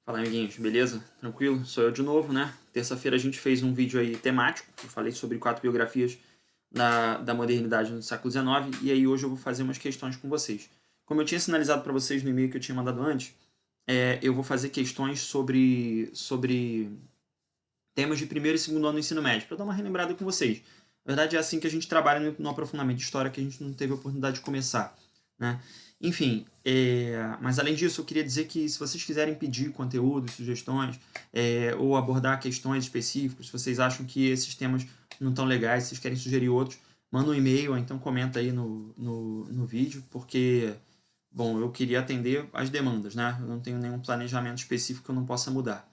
Fala, amiguinhos, beleza? Tranquilo? Sou eu de novo, né? Terça-feira a gente fez um vídeo aí temático, eu falei sobre 4 biografias da modernidade no século XIX, e aí hoje eu vou fazer umas questões com vocês. Como eu tinha sinalizado para vocês no e-mail que eu tinha mandado antes, eu vou fazer questões sobre temas de primeiro e segundo ano do ensino médio, para dar uma relembrada com vocês. Na verdade é assim que a gente trabalha no aprofundamento de história, que a gente não teve a oportunidade de começar, né? Enfim, mas além disso, eu queria dizer que se vocês quiserem pedir conteúdos, sugestões, ou abordar questões específicas, se vocês acham que esses temas não estão legais, se vocês querem sugerir outros, manda um e-mail, ou então comenta aí no vídeo, porque, bom, eu queria atender as demandas, né? Eu não tenho nenhum planejamento específico que eu não possa mudar.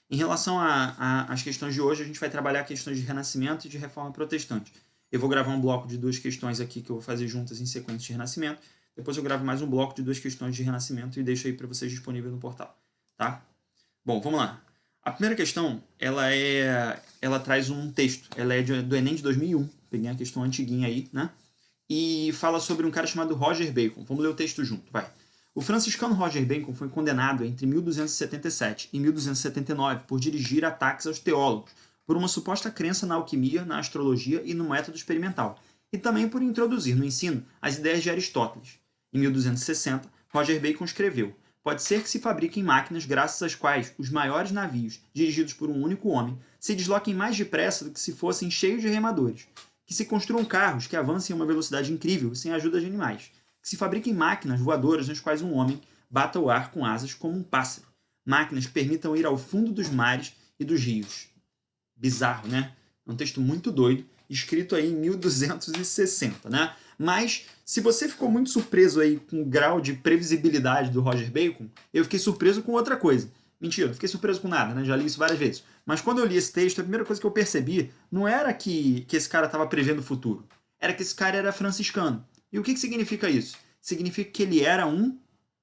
Em relação às questões de hoje, a gente vai trabalhar questões de Renascimento e de Reforma Protestante. Eu vou gravar um bloco de 2 questões aqui que eu vou fazer juntas em sequência de Renascimento. Depois eu gravo mais um bloco de 2 questões de Renascimento e deixo aí para vocês disponível no portal. Tá? Bom, vamos lá. A primeira questão, ela traz um texto. Ela é do Enem de 2001. Peguei a questão antiguinha aí, né? E fala sobre um cara chamado Roger Bacon. Vamos ler o texto junto, vai. O franciscano Roger Bacon foi condenado entre 1277 e 1279 por dirigir ataques aos teólogos, por uma suposta crença na alquimia, na astrologia e no método experimental, e também por introduzir no ensino as ideias de Aristóteles. Em 1260, Roger Bacon escreveu: pode ser que se fabriquem máquinas graças às quais os maiores navios, dirigidos por um único homem, se desloquem mais depressa do que se fossem cheios de remadores, que se construam carros que avancem a uma velocidade incrível sem a ajuda de animais, que se fabriquem máquinas voadoras nas quais um homem bata o ar com asas como um pássaro. Máquinas que permitam ir ao fundo dos mares e dos rios. Bizarro, né? É um texto muito doido, escrito aí em 1260, né? Mas, se você ficou muito surpreso aí com o grau de previsibilidade do Roger Bacon, eu fiquei surpreso com outra coisa. Mentira, não fiquei surpreso com nada, né? Já li isso várias vezes. Mas quando eu li esse texto, a primeira coisa que eu percebi não era que esse cara estava prevendo o futuro. Era que esse cara era franciscano. E o que significa isso? Significa que ele era um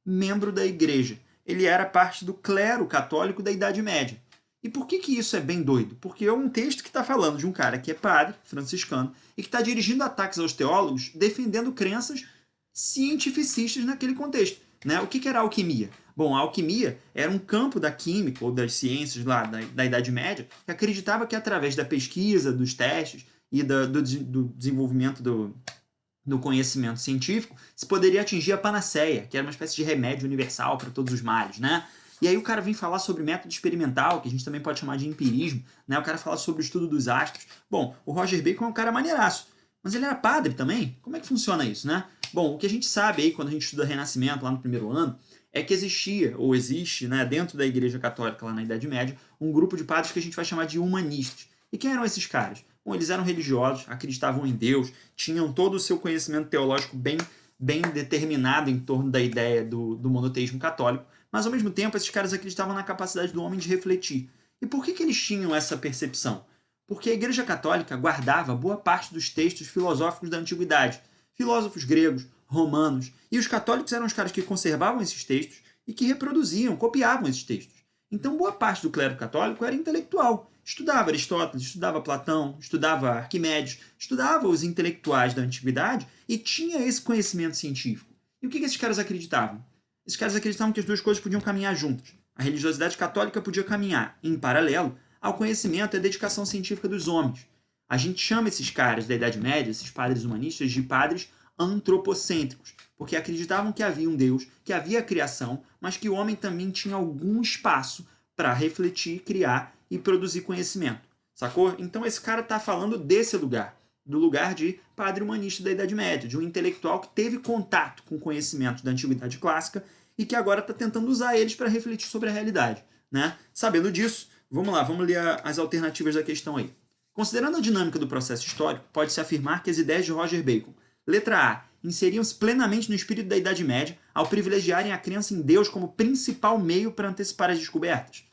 membro da igreja. Ele era parte do clero católico da Idade Média. E por que isso é bem doido? Porque é um texto que está falando de um cara que é padre, franciscano, e que está dirigindo ataques aos teólogos, defendendo crenças cientificistas naquele contexto. Né? O que era a alquimia? Bom, a alquimia era um campo da química ou das ciências lá da Idade Média que acreditava que através da pesquisa, dos testes e do desenvolvimento do conhecimento científico, se poderia atingir a panaceia, que era uma espécie de remédio universal para todos os males, né? E aí o cara vem falar sobre método experimental, que a gente também pode chamar de empirismo, né? O cara fala sobre o estudo dos astros. Bom, o Roger Bacon é um cara maneiraço, mas ele era padre também? Como é que funciona isso, né? Bom, o que a gente sabe aí quando a gente estuda Renascimento lá no primeiro ano é que existia, ou existe, né, dentro da Igreja Católica lá na Idade Média, um grupo de padres que a gente vai chamar de humanistas. E quem eram esses caras? Bom, eles eram religiosos, acreditavam em Deus, tinham todo o seu conhecimento teológico bem determinado em torno da ideia do monoteísmo católico, mas ao mesmo tempo esses caras acreditavam na capacidade do homem de refletir. E por que eles tinham essa percepção? Porque a Igreja Católica guardava boa parte dos textos filosóficos da Antiguidade, filósofos gregos, romanos, e os católicos eram os caras que conservavam esses textos e que reproduziam, copiavam esses textos. Então boa parte do clero católico era intelectual, estudava Aristóteles, estudava Platão, estudava Arquimedes, estudava os intelectuais da antiguidade e tinha esse conhecimento científico. E o que esses caras acreditavam? Esses caras acreditavam que as duas coisas podiam caminhar juntas. A religiosidade católica podia caminhar em paralelo ao conhecimento e à dedicação científica dos homens. A gente chama esses caras da Idade Média, esses padres humanistas, de padres antropocêntricos, porque acreditavam que havia um Deus, que havia a criação, mas que o homem também tinha algum espaço para refletir, criar e produzir conhecimento. Sacou? Então esse cara está falando desse lugar, do lugar de padre humanista da Idade Média, de um intelectual que teve contato com conhecimentos da Antiguidade Clássica e que agora está tentando usar eles para refletir sobre a realidade. Né? Sabendo disso, vamos lá, vamos ler as alternativas da questão aí. Considerando a dinâmica do processo histórico, pode-se afirmar que as ideias de Roger Bacon, letra A, inseriam-se plenamente no espírito da Idade Média ao privilegiarem a crença em Deus como principal meio para antecipar as descobertas.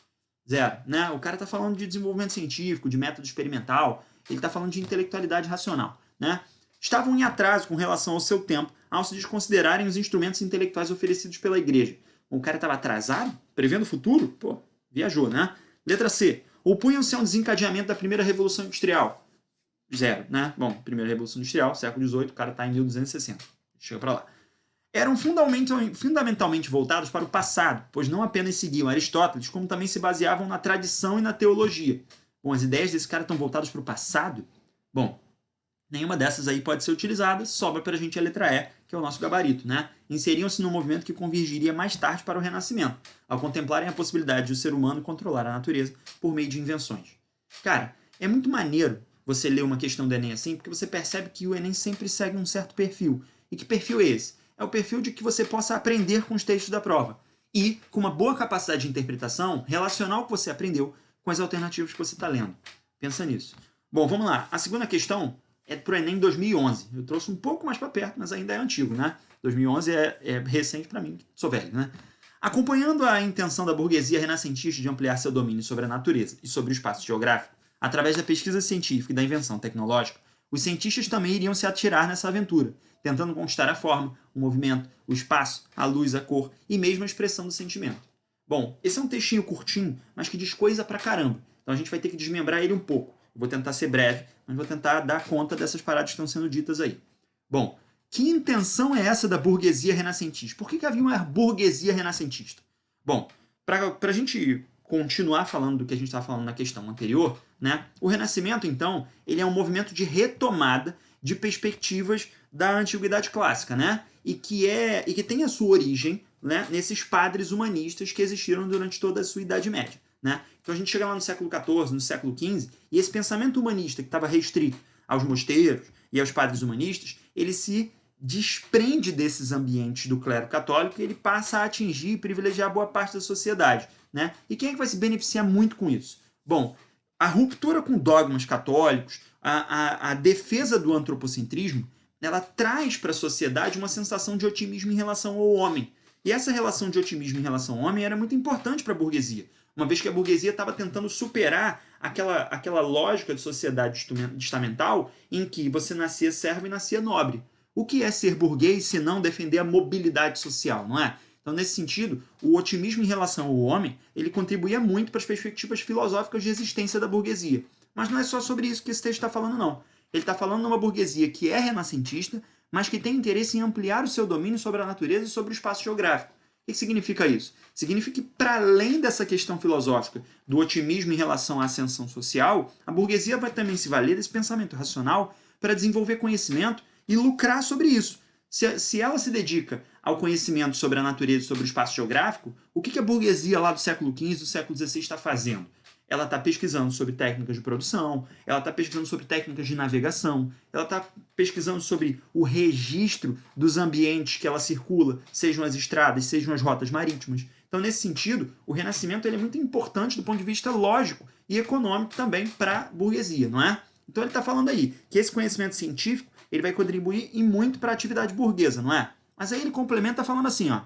Zero. Né? O cara está falando de desenvolvimento científico, de método experimental, ele está falando de intelectualidade racional. Né? Estavam em atraso com relação ao seu tempo ao se desconsiderarem os instrumentos intelectuais oferecidos pela igreja. O cara estava atrasado? Prevendo o futuro? Pô, viajou, né? Letra C. Opunham-se a um desencadeamento da primeira Revolução Industrial. Zero, né? Bom, primeira Revolução Industrial, século XVIII, o cara está em 1260. Chega para lá. eram fundamentalmente voltados para o passado, pois não apenas seguiam Aristóteles, como também se baseavam na tradição e na teologia. Bom, as ideias desse cara estão voltadas para o passado? Bom, nenhuma dessas aí pode ser utilizada, sobra para a gente a letra E, que é o nosso gabarito, né? Inseriam-se num movimento que convergiria mais tarde para o Renascimento, ao contemplarem a possibilidade de o ser humano controlar a natureza por meio de invenções. Cara, é muito maneiro você ler uma questão do Enem assim, porque você percebe que o Enem sempre segue um certo perfil. E que perfil é esse? É o perfil de que você possa aprender com os textos da prova e, com uma boa capacidade de interpretação, relacionar o que você aprendeu com as alternativas que você está lendo. Pensa nisso. Bom, vamos lá. A segunda questão é para o Enem 2011. Eu trouxe um pouco mais para perto, mas ainda é antigo, né? 2011 é recente para mim, que sou velho, né? Acompanhando a intenção da burguesia renascentista de ampliar seu domínio sobre a natureza e sobre o espaço geográfico, através da pesquisa científica e da invenção tecnológica, os cientistas também iriam se atirar nessa aventura, tentando conquistar a forma, o movimento, o espaço, a luz, a cor e mesmo a expressão do sentimento. Bom, esse é um textinho curtinho, mas que diz coisa pra caramba. Então a gente vai ter que desmembrar ele um pouco. Eu vou tentar ser breve, mas vou tentar dar conta dessas paradas que estão sendo ditas aí. Bom, que intenção é essa da burguesia renascentista? Por que havia uma burguesia renascentista? Bom, para a gente continuar falando do que a gente estava falando na questão anterior, né, o Renascimento, então, ele é um movimento de retomada de perspectivas da Antiguidade Clássica, né, e que tem a sua origem, né, nesses padres humanistas que existiram durante toda a sua Idade Média. Né? Então a gente chega lá no século XIV, no século XV, e esse pensamento humanista que estava restrito aos mosteiros e aos padres humanistas, ele se desprende desses ambientes do clero católico e ele passa a atingir e privilegiar boa parte da sociedade. Né? E quem é que vai se beneficiar muito com isso? Bom, a ruptura com dogmas católicos, a defesa do antropocentrismo, ela traz para a sociedade uma sensação de otimismo em relação ao homem. E essa relação de otimismo em relação ao homem era muito importante para a burguesia, uma vez que a burguesia estava tentando superar aquela lógica de sociedade estamental em que você nascia servo e nascia nobre. O que é ser burguês se não defender a mobilidade social, não é? Então, nesse sentido, o otimismo em relação ao homem, ele contribuía muito para as perspectivas filosóficas de existência da burguesia. Mas não é só sobre isso que esse texto está falando, não. Ele está falando de uma burguesia que é renascentista, mas que tem interesse em ampliar o seu domínio sobre a natureza e sobre o espaço geográfico. O que significa isso? Significa que, para além dessa questão filosófica do otimismo em relação à ascensão social, a burguesia vai também se valer desse pensamento racional para desenvolver conhecimento e lucrar sobre isso. Se ela se dedica ao conhecimento sobre a natureza e sobre o espaço geográfico, o que a burguesia lá do século XV, do século XVI está fazendo? Ela está pesquisando sobre técnicas de produção, ela está pesquisando sobre técnicas de navegação, ela está pesquisando sobre o registro dos ambientes que ela circula, sejam as estradas, sejam as rotas marítimas. Então, nesse sentido, o Renascimento ele é muito importante do ponto de vista lógico e econômico também para a burguesia, não é? Então, ele está falando aí que esse conhecimento científico ele vai contribuir e muito para a atividade burguesa, não é? Mas aí ele complementa falando assim, ó,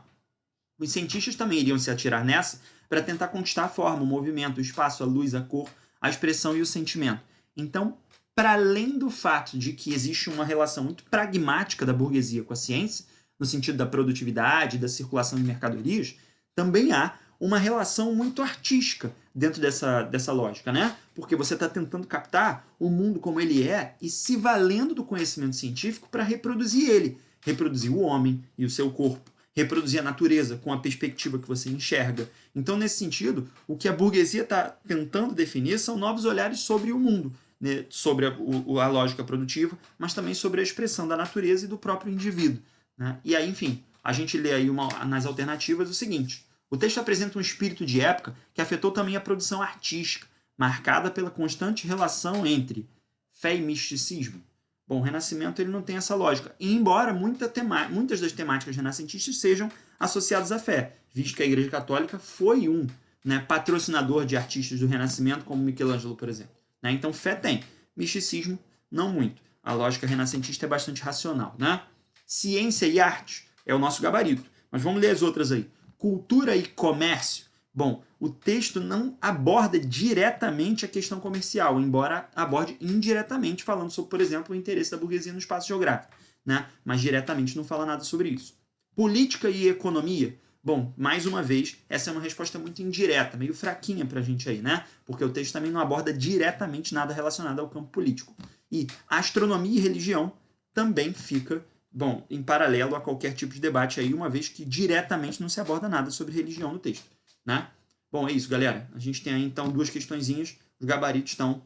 os cientistas também iriam se atirar nessa para tentar conquistar a forma, o movimento, o espaço, a luz, a cor, a expressão e o sentimento. Então, para além do fato de que existe uma relação muito pragmática da burguesia com a ciência, no sentido da produtividade, da circulação de mercadorias, também há uma relação muito artística dentro dessa lógica, né? Porque você está tentando captar o mundo como ele é e se valendo do conhecimento científico para reproduzir ele. Reproduzir o homem e o seu corpo, reproduzir a natureza com a perspectiva que você enxerga. Então, nesse sentido, o que a burguesia está tentando definir são novos olhares sobre o mundo, né? Sobre a lógica produtiva, mas também sobre a expressão da natureza e do próprio indivíduo. Né? E aí, enfim, a gente lê aí nas alternativas o seguinte: o texto apresenta um espírito de época que afetou também a produção artística, marcada pela constante relação entre fé e misticismo. Bom, o Renascimento ele não tem essa lógica, e embora muitas das temáticas renascentistas sejam associadas à fé, visto que a Igreja Católica foi patrocinador de artistas do Renascimento, como Michelangelo, por exemplo. Né? Então, fé tem, misticismo não muito. A lógica renascentista é bastante racional. Né? Ciência e arte é o nosso gabarito, mas vamos ler as outras aí. Cultura e comércio. Bom, o texto não aborda diretamente a questão comercial, embora aborde indiretamente, falando sobre, por exemplo, o interesse da burguesia no espaço geográfico, né? Mas diretamente não fala nada sobre isso. Política e economia. Bom, mais uma vez, essa é uma resposta muito indireta, meio fraquinha pra gente aí, né? Porque o texto também não aborda diretamente nada relacionado ao campo político. E astronomia e religião também fica bom, em paralelo a qualquer tipo de debate aí, uma vez que diretamente não se aborda nada sobre religião no texto, né? Bom, é isso, galera. A gente tem aí, então, duas questõezinhas. Os gabaritos estão